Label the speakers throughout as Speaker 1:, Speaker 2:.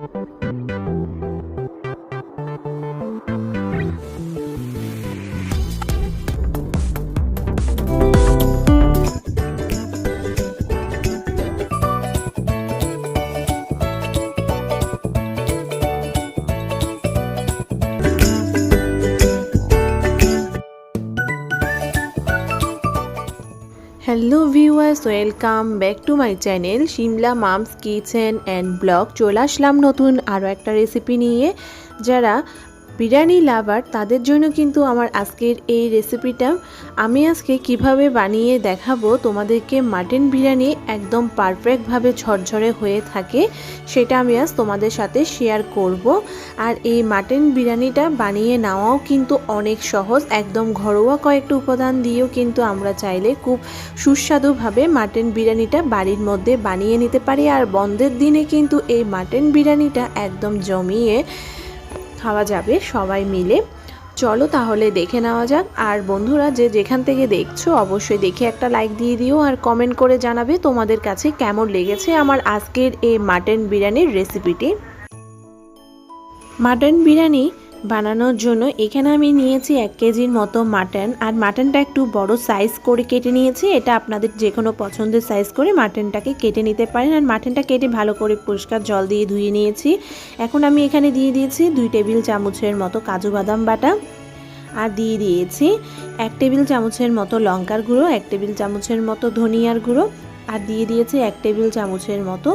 Speaker 1: Hello viewers, welcome back to my channel Shimla mum's kitchen and blog. চলে আসলাম নতুন আরও একটা রেসিপি নিয়ে। যারা বিরিয়ানি লাভার তাদের জন্য কিন্তু আমার আজকের এই রেসিপিটা। আমি আজকে কিভাবে বানিয়ে দেখাবো তোমাদেরকে মাটন বিরিয়ানি একদম পারফেক্টভাবে ঝরঝরে হয়ে থাকে, সেটা আমি আজ তোমাদের সাথে শেয়ার করব। আর এই মাটন বিরিয়ানিটা বানিয়ে নেওয়াও কিন্তু অনেক সহজ, একদম ঘরোয়া কয়েকটা উপাদান দিয়েও কিন্তু আমরা চাইলে খুব সুস্বাদুভাবে মাটন বিরিয়ানিটা বাড়ির মধ্যে বানিয়ে নিতে পারি। আর বন্ধের দিনে কিন্তু এই মাটন বিরিয়ানিটা একদম জমিয়ে খাওয়া যাবে সবাই মিলে। চলো তাহলে দেখে নেওয়া যাক। আর বন্ধুরা যে যেখান থেকে দেখছো অবশ্যই দেখে একটা লাইক দিয়ে দিও আর কমেন্ট করে জানাবে তোমাদের কাছে কেমন লেগেছে আমার আজকের এই মাটন বিরিয়ানির রেসিপিটি। মাটন বিরিয়ানি বানানোর জন্য এখানে আমি নিয়েছি 1 কেজির মতো মাটন। আর মাটনটা একটু বড় সাইজ করে কেটে নিয়েছি। এটা আপনাদের যে কোনো পছন্দের সাইজ করে মাটনটাকে কেটে নিতে পারেন। আর মাটনটা কেটে ভালো করে পরিষ্কার জল দিয়ে ধুয়ে নিয়েছি। এখন আমি এখানে দিয়ে দিয়েছি 2 টেবিল চামচের মতো কাজু বাদাম বাটা, আর দিয়ে দিয়েছি 1 টেবিল চামচের মতো লঙ্কার গুঁড়ো, 1 টেবিল চামচের মতো ধনিয়ার গুঁড়ো, আর দিয়ে দিয়েছি 1 টেবিল চামচের মতো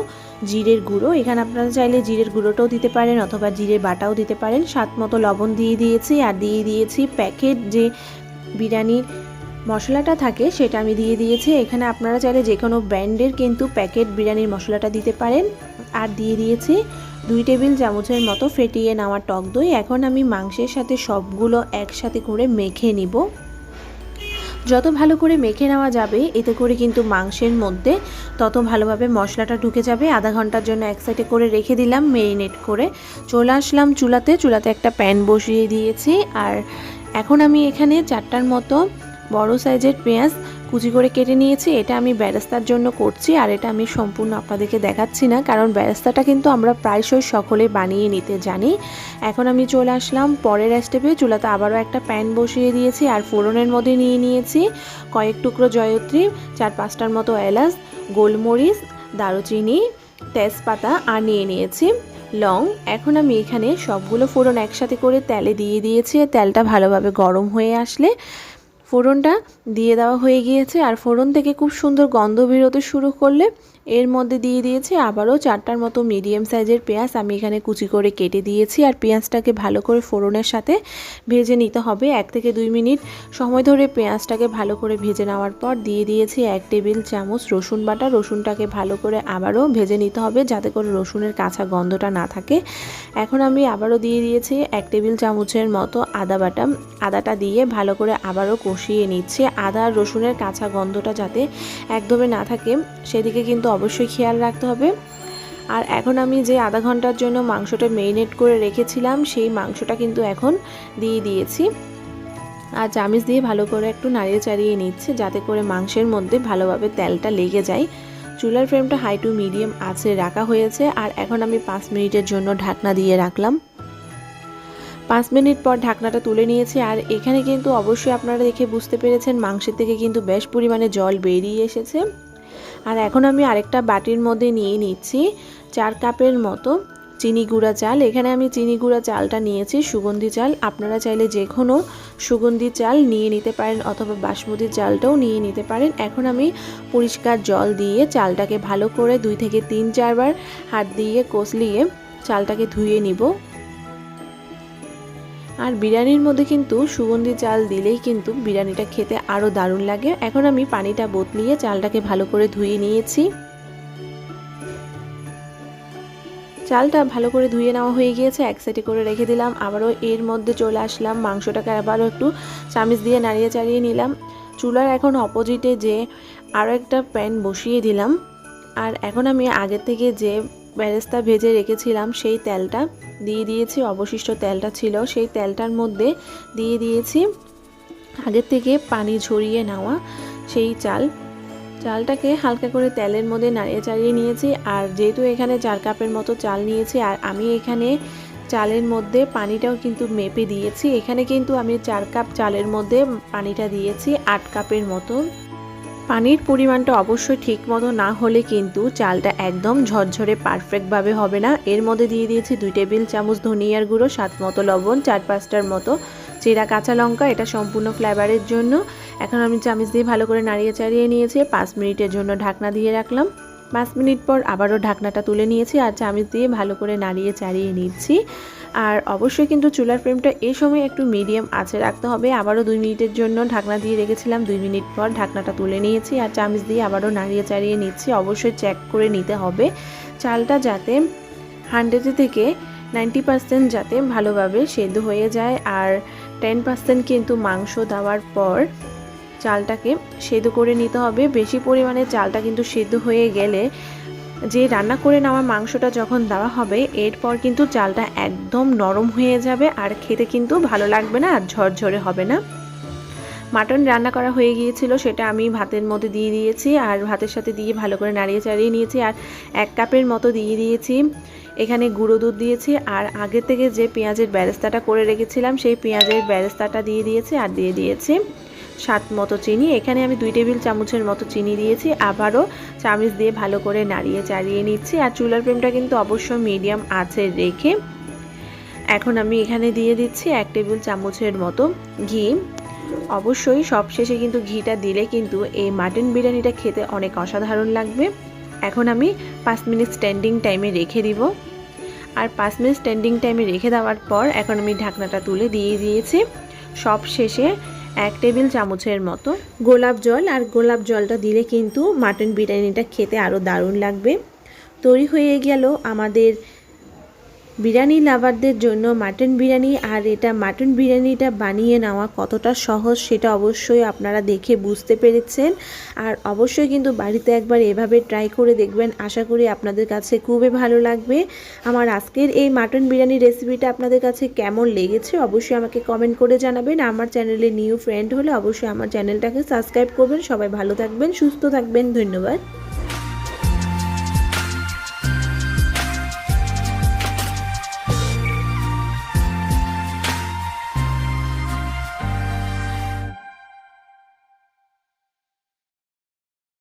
Speaker 1: জিরের গুঁড়ো। এখানে আপনারা চাইলে জিরের গুঁড়োটাও দিতে পারেন অথবা জিরে বাটাও দিতে পারেন। স্বাদ মতো লবণ দিয়ে দিয়েছি। আর দিয়ে দিয়েছি প্যাকেট যে বিরিয়ানির মশলাটা থাকে সেটা আমি দিয়ে দিয়েছি। এখানে আপনারা চাইলে যে কোনো ব্র্যান্ডের কিন্তু প্যাকেট বিরিয়ানির মশলাটা দিতে পারেন। আর দিয়ে দিয়েছি 2 টেবিল চামচের মতো ফেটিয়ে নেওয়া টক দই। এখন আমি মাংসের সাথে সবগুলো একসাথে করে মেখে নিব। যত ভালো করে মেখে নেওয়া যাবে এতে করে কিন্তু মাংসের মধ্যে তত ভালোভাবে মশলাটা ঢুকে যাবে। আধা ঘন্টার জন্য এক সাইডে করে রেখে দিলাম ম্যারিনেট করে। চলে আসলাম চুলাতে একটা প্যান বসিয়ে দিয়েছি। আর এখন আমি এখানে 4টার মতো বড় সাইজের পেঁয়াজ কুচি করে কেটে নিয়েছি। এটা আমি বেরেস্তার জন্য করছি, আর এটা আমি সম্পূর্ণ আপনাদেরকে দেখাচ্ছি না, কারণ বেরেস্তাটা কিন্তু আমরা প্রায়শই সকলে বানিয়ে নিতে জানি। এখন আমি চলে আসলাম পরের স্টেপে। চুলাতে আবারও একটা প্যান বসিয়ে দিয়েছি। আর ফোড়নের মধ্যে নিয়ে নিয়েছি কয়েক টুকরো জয়ত্রী, 4-5টার মতো এলাচ, গোলমরিচ, দারুচিনি, তেজপাতা, আর নিয়ে নিয়েছি লং। এখন আমি এখানে সবগুলো ফোড়ন একসাথে করে তেলে দিয়ে দিয়েছি। তেলটা ভালোভাবে গরম হয়ে আসলে ফোড়নটা দিয়ে দেওয়া হয়ে গিয়েছে। আর ফোড়ন থেকে খুব সুন্দর গন্ধ বেরোতে শুরু করলে এর মধ্যে দিয়ে দিয়েছি আবারও 4টার মতো মিডিয়াম সাইজের পেঁয়াজ আমি এখানে কুচি করে কেটে দিয়েছি। আর পেঁয়াজটাকে ভালো করে ফোড়নের সাথে ভেজে নিতে হবে। 1 থেকে 2 মিনিট সময় ধরে পেঁয়াজটাকে ভালো করে ভেজে নেওয়ার পর দিয়ে দিয়েছি 1 টেবিল চামচ রসুন বাটা। রসুনটাকে ভালো করে আবারও ভেজে নিতে হবে যাতে করে রসুনের কাঁচা গন্ধটা না থাকে। এখন আমি আবারও দিয়ে দিয়েছি 1 টেবিল চামচের মতো আদা বাটা। আদাটা দিয়ে ভালো করে আবারও কষিয়ে নিচ্ছে। আদা আর রসুনের কাঁচা গন্ধটা যাতে একদমই না থাকে সেদিকে কিন্তু অবশ্যই খেয়াল রাখতে হবে। আর এখন আমি যে আধা ঘন্টার জন্য মাংসটা ম্যারিনেট করে রেখেছিলাম সেই মাংসটা কিন্তু এখন দিয়ে দিয়েছি। আর চামচ দিয়ে ভালো করে একটু নাড়িয়ে চাড়িয়ে নিচ্ছে যাতে করে মাংসের মধ্যে ভালোভাবে তেলটা লেগে যায়। চুলার ফ্লেমটা হাই টু মিডিয়াম আঁচে রাখা হয়েছে। আর এখন আমি 5 মিনিটের জন্য ঢাকনা দিয়ে রাখলাম। 5 মিনিট পর ঢাকনাটা তুলে নিয়েছি। আর এখানে কিন্তু অবশ্যই আপনারা দেখে বুঝতে পেরেছেন মাংসের থেকে কিন্তু বেশ পরিমাণে জল বেরিয়ে এসেছে। আর এখন আমি আরেকটা বাটির মধ্যে নিয়ে নিচ্ছি 4 কাপের মতো চিনি গুঁড়া চাল। এখানে আমি চিনি গুঁড়া চালটা নিয়েছি সুগন্ধি চাল। আপনারা চাইলে যে কোনো সুগন্ধি চাল নিয়ে নিতে পারেন অথবা বাসমতি চালটাও নিয়ে নিতে পারেন। এখন আমি পরিষ্কার জল দিয়ে চালটাকে ভালো করে 2 থেকে 3-4 বার হাত দিয়ে কষলিয়ে চালটাকে ধুয়ে নিব। আর বিরিয়ানির মধ্যে কিন্তু সুগন্ধি চাল দিলেই কিন্তু বিরিয়ানিটা খেতে আরও দারুণ লাগে। এখন আমি পানিটা বদলিয়ে চালটাকে ভালো করে ধুয়ে নিয়েছি। চালটা ভালো করে ধুয়ে নেওয়া হয়ে গিয়েছে, এক সাইডে করে রেখে দিলাম। আবারও এর মধ্যে চলে আসলাম, মাংসটাকে আবারও একটু চামচ দিয়ে নাড়িয়ে চাড়িয়ে নিলাম। চুলার এখন অপোজিটে যে আরও একটা প্যান বসিয়ে দিলাম। আর এখন আমি আগের থেকে যে বেরেস্তা ভেজে রেখেছিলাম সেই তেলটা দিয়ে দিয়েছি। অবশিষ্ট তেলটা ছিল সেই তেলটার মধ্যে দিয়ে দিয়েছি আগের থেকে পানি ঝরিয়ে নেওয়া সেই চাল। চালটাকে হালকা করে তেলের মধ্যে নাড়িয়ে চাড়িয়ে নিয়েছি। আর যেহেতু এখানে 4 কাপের মতো চাল নিয়েছি, আর আমি এখানে চালের মধ্যে পানিটাও কিন্তু মেপে দিয়েছি। এখানে কিন্তু আমি 4 কাপ চালের মধ্যে পানিটা দিয়েছি 8 কাপের মতো। পানির পরিমাণটা অবশ্যই ঠিক মতো না হলে কিন্তু চালটা একদম ঝরঝরে পারফেক্টভাবে হবে না। এর মধ্যে দিয়ে দিয়েছি 2 টেবিল চামচ ধনিয়ার গুঁড়ো, স্বাদ মতো লবণ, 4-5টার মতো চেরা কাঁচা লঙ্কা, এটা সম্পূর্ণ ফ্লেভারের জন্য। এখন আমি চামচ দিয়ে ভালো করে নাড়িয়ে চাড়িয়ে নিয়েছি। 5 মিনিটের জন্য ঢাকনা দিয়ে রাখলাম। 5 মিনিট পর আবারও ঢাকনাটা তুলে নিয়েছি আর চামচ দিয়ে ভালো করে নাড়িয়ে চাড়িয়ে নিচ্ছি। আর অবশ্যই কিন্তু চুলার ফ্লেমটা এই সময় একটু মিডিয়াম আঁচে রাখতে হবে। আবারও 2 মিনিটের জন্য ঢাকনা দিয়ে রেখেছিলাম। 2 মিনিট পর ঢাকনাটা তুলে নিয়েছি আর চামচ দিয়ে আবারও নাড়িয়ে চাড়িয়ে নিচ্ছি। অবশ্যই চেক করে নিতে হবে চালটা যাতে 100 থেকে 90% যাতে ভালোভাবে সেদ্ধ হয়ে যায়। আর 10% কিন্তু মাংস দেওয়ার পর চালটাকে সেদ্ধ করে নিতে হবে। বেশি পরিমাণে চালটা কিন্তু সেদ্ধ হয়ে গেলে যে রান্না করে নেওয়া মাংসটা যখন দেওয়া হবে এরপর কিন্তু চালটা একদম নরম হয়ে যাবে আর খেতে কিন্তু ভালো লাগবে না আর ঝরঝরে হবে না। মাটন রান্না করা হয়ে গিয়েছিল, সেটা আমি ভাতের মধ্যে দিয়ে দিয়েছি আর ভাতের সাথে দিয়ে ভালো করে নাড়িয়ে চাড়িয়ে নিয়েছি। আর 1 কাপের মতো দিয়ে দিয়েছি এখানে গুঁড়ো দুধ দিয়েছি। আর আগে থেকে যে পেঁয়াজের বেরেস্তাটা করে রেখেছিলাম সেই পেঁয়াজের বেরেস্তাটা দিয়ে দিয়েছি আর দিয়ে দিয়েছি স্বাদ মতো চিনি। এখানে আমি 2 টেবিল চামচের মতো চিনি দিয়েছি। আবারও চামচ দিয়ে ভালো করে নাড়িয়ে চাড়িয়ে নিচ্ছি। আর চুলার ফ্লেমটা কিন্তু অবশ্যই মিডিয়াম আঁচে রেখে এখন আমি এখানে দিয়ে দিচ্ছি 1 টেবিল চামচের মতো ঘি। অবশ্যই সবশেষে কিন্তু ঘিটা দিলে কিন্তু এই মাটন বিরিয়ানিটা খেতে অনেক অসাধারণ লাগবে। এখন আমি 5 মিনিট স্ট্যান্ডিং টাইমে রেখে দিব। আর 5 মিনিট স্ট্যান্ডিং টাইমে রেখে দেওয়ার পর এখন আমি ঢাকনাটা তুলে দিয়ে দিয়েছি। সব শেষে 1 টেবিল চামচের মতো গোলাপ জল, আর গোলাপ জলটা দিলে কিন্তু মাটন বিরিয়ানিটা খেতে আরও দারুণ লাগবে। তৈরি হয়ে গেল আমাদের বিরিয়ানি লাভারদের জন্য মাটন বিরিয়ানি। আর এটা মাটন বিরিয়ানিটা বানিয়ে নেওয়া কতটা সহজ সেটা অবশ্যই আপনারা দেখে বুঝতে পেরেছেন। আর অবশ্যই কিন্তু বাড়িতে একবার এভাবে ট্রাই করে দেখবেন, আশা করি আপনাদের কাছে খুবই ভালো লাগবে। আমার আজকের এই মাটন বিরিয়ানি রেসিপিটা আপনাদের কাছে কেমন লেগেছে অবশ্যই আমাকে কমেন্ট করে জানাবেন। আমার চ্যানেলে নিউ ফ্রেন্ড হলে অবশ্যই আমার চ্যানেলটাকে সাবস্ক্রাইব করবেন। সবাই ভালো থাকবেন, সুস্থ থাকবেন, ধন্যবাদ।